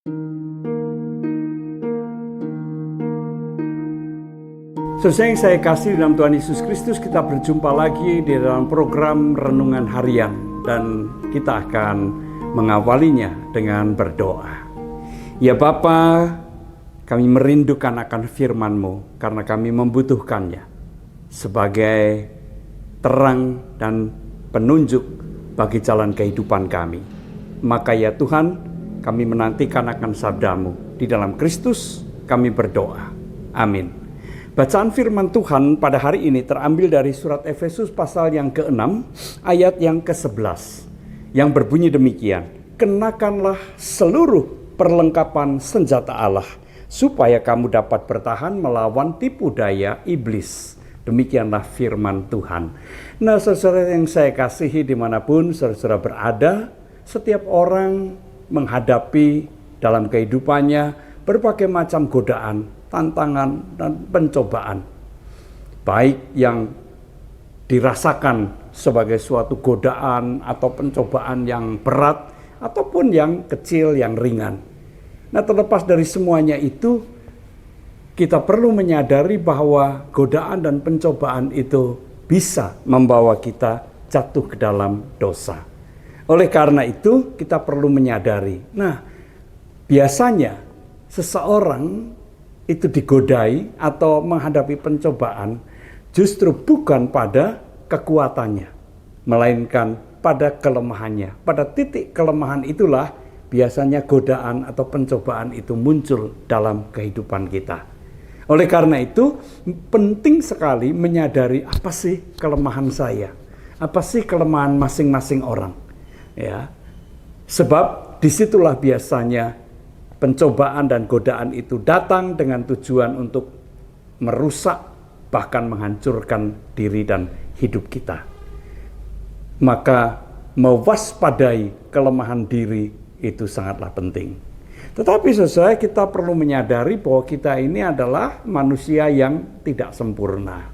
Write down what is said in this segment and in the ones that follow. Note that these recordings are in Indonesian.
Saudara yang saya kasih dalam Tuhan Yesus Kristus, kita berjumpa lagi di dalam program Renungan Harian dan kita akan mengawalinya dengan berdoa. Ya Bapa, kami merindukan akan firman-Mu karena kami membutuhkannya sebagai terang dan penunjuk bagi jalan kehidupan kami. Maka ya Tuhan, kami menantikan akan sabda-Mu. Di dalam Kristus kami berdoa. Amin. Bacaan firman Tuhan pada hari ini terambil dari surat Efesus pasal yang ke-6 ayat yang ke-11 yang berbunyi demikian. Kenakanlah seluruh perlengkapan senjata Allah supaya kamu dapat bertahan melawan tipu daya iblis. Demikianlah firman Tuhan. Nah, saudara yang saya kasihi dimanapun saudara berada, setiap orang menghadapi dalam kehidupannya berbagai macam godaan, tantangan, dan pencobaan. Baik yang dirasakan sebagai suatu godaan atau pencobaan yang berat, ataupun yang kecil, yang ringan. Nah, terlepas dari semuanya itu, kita perlu menyadari bahwa godaan dan pencobaan itu bisa membawa kita jatuh ke dalam dosa. Oleh karena itu, kita perlu menyadari. Nah, biasanya seseorang itu digodai atau menghadapi pencobaan justru bukan pada kekuatannya, melainkan pada kelemahannya. Pada titik kelemahan itulah biasanya godaan atau pencobaan itu muncul dalam kehidupan kita. Oleh karena itu, penting sekali menyadari apa sih kelemahan saya, apa sih kelemahan masing-masing orang. Ya, sebab disitulah biasanya pencobaan dan godaan itu datang dengan tujuan untuk merusak, bahkan menghancurkan diri dan hidup kita. Maka mewaspadai kelemahan diri itu sangatlah penting. Tetapi saudara, kita perlu menyadari bahwa kita ini adalah manusia yang tidak sempurna.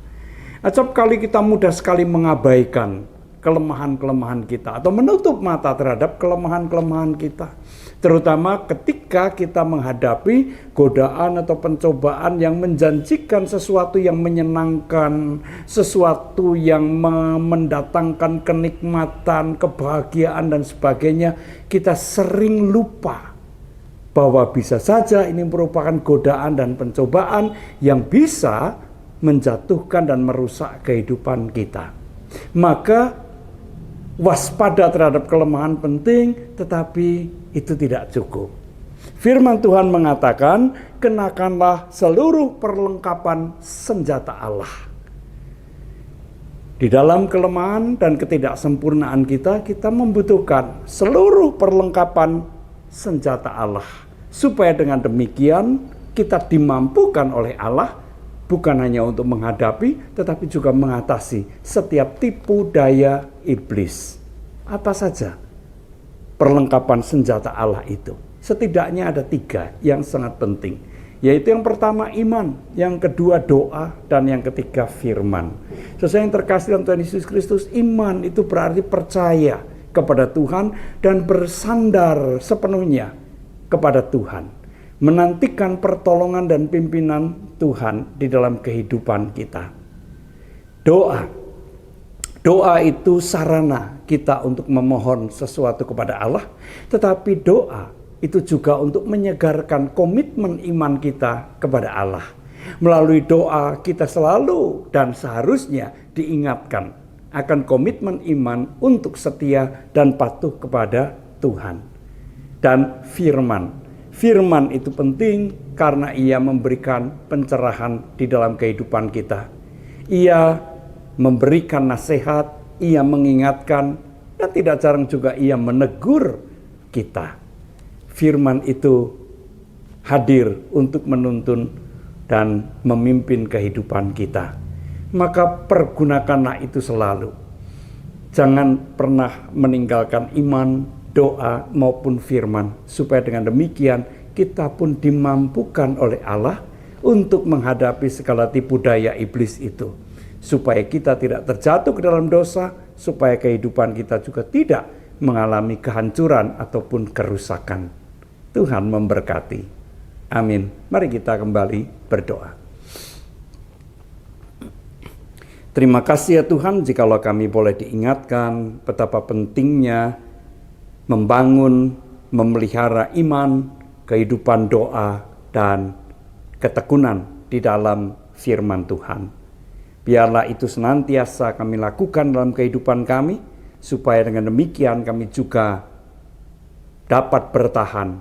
Acap kali kita mudah sekali mengabaikan kelemahan-kelemahan kita atau menutup mata terhadap kelemahan-kelemahan kita. Terutama ketika kita menghadapi godaan atau pencobaan yang menjanjikan sesuatu yang menyenangkan, sesuatu yang mendatangkan kenikmatan, kebahagiaan dan sebagainya, kita sering lupa bahwa bisa saja ini merupakan godaan dan pencobaan yang bisa menjatuhkan dan merusak kehidupan kita. Maka waspada terhadap kelemahan penting, tetapi itu tidak cukup. Firman Tuhan mengatakan, kenakanlah seluruh perlengkapan senjata Allah. Di dalam kelemahan dan ketidaksempurnaan kita, kita membutuhkan seluruh perlengkapan senjata Allah. Supaya dengan demikian kita dimampukan oleh Allah, bukan hanya untuk menghadapi, tetapi juga mengatasi setiap tipu daya iblis. Apa saja perlengkapan senjata Allah itu? Setidaknya ada 3 yang sangat penting. Yaitu yang pertama iman, yang kedua doa, dan yang ketiga firman. Sesuai yang terkasih dalam Tuhan Yesus Kristus, iman itu berarti percaya kepada Tuhan dan bersandar sepenuhnya kepada Tuhan. Menantikan pertolongan dan pimpinan Tuhan di dalam kehidupan kita. Doa itu sarana kita untuk memohon sesuatu kepada Allah, tetapi doa itu juga untuk menyegarkan komitmen iman kita kepada Allah. Melalui doa kita selalu dan seharusnya diingatkan akan komitmen iman untuk setia dan patuh kepada Tuhan. Dan firman. Firman itu penting karena ia memberikan pencerahan di dalam kehidupan kita. Ia memberikan nasihat, ia mengingatkan, dan tidak jarang juga ia menegur kita. Firman itu hadir untuk menuntun dan memimpin kehidupan kita. Maka pergunakanlah itu selalu. Jangan pernah meninggalkan iman, doa maupun firman, supaya dengan demikian kita pun dimampukan oleh Allah untuk menghadapi segala tipu daya iblis itu, supaya kita tidak terjatuh ke dalam dosa, supaya kehidupan kita juga tidak mengalami kehancuran ataupun kerusakan. Tuhan memberkati. Amin. Mari kita kembali berdoa. Terima kasih ya Tuhan, jikalau kami boleh diingatkan betapa pentingnya membangun, memelihara iman, kehidupan doa, dan ketekunan di dalam firman Tuhan. Biarlah itu senantiasa kami lakukan dalam kehidupan kami, supaya dengan demikian kami juga dapat bertahan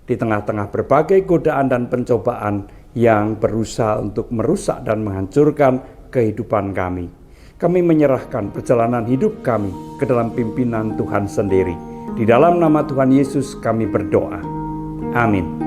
di tengah-tengah berbagai godaan dan pencobaan yang berusaha untuk merusak dan menghancurkan kehidupan kami. Kami menyerahkan perjalanan hidup kami ke dalam pimpinan Tuhan sendiri. Di dalam nama Tuhan Yesus kami berdoa. Amin.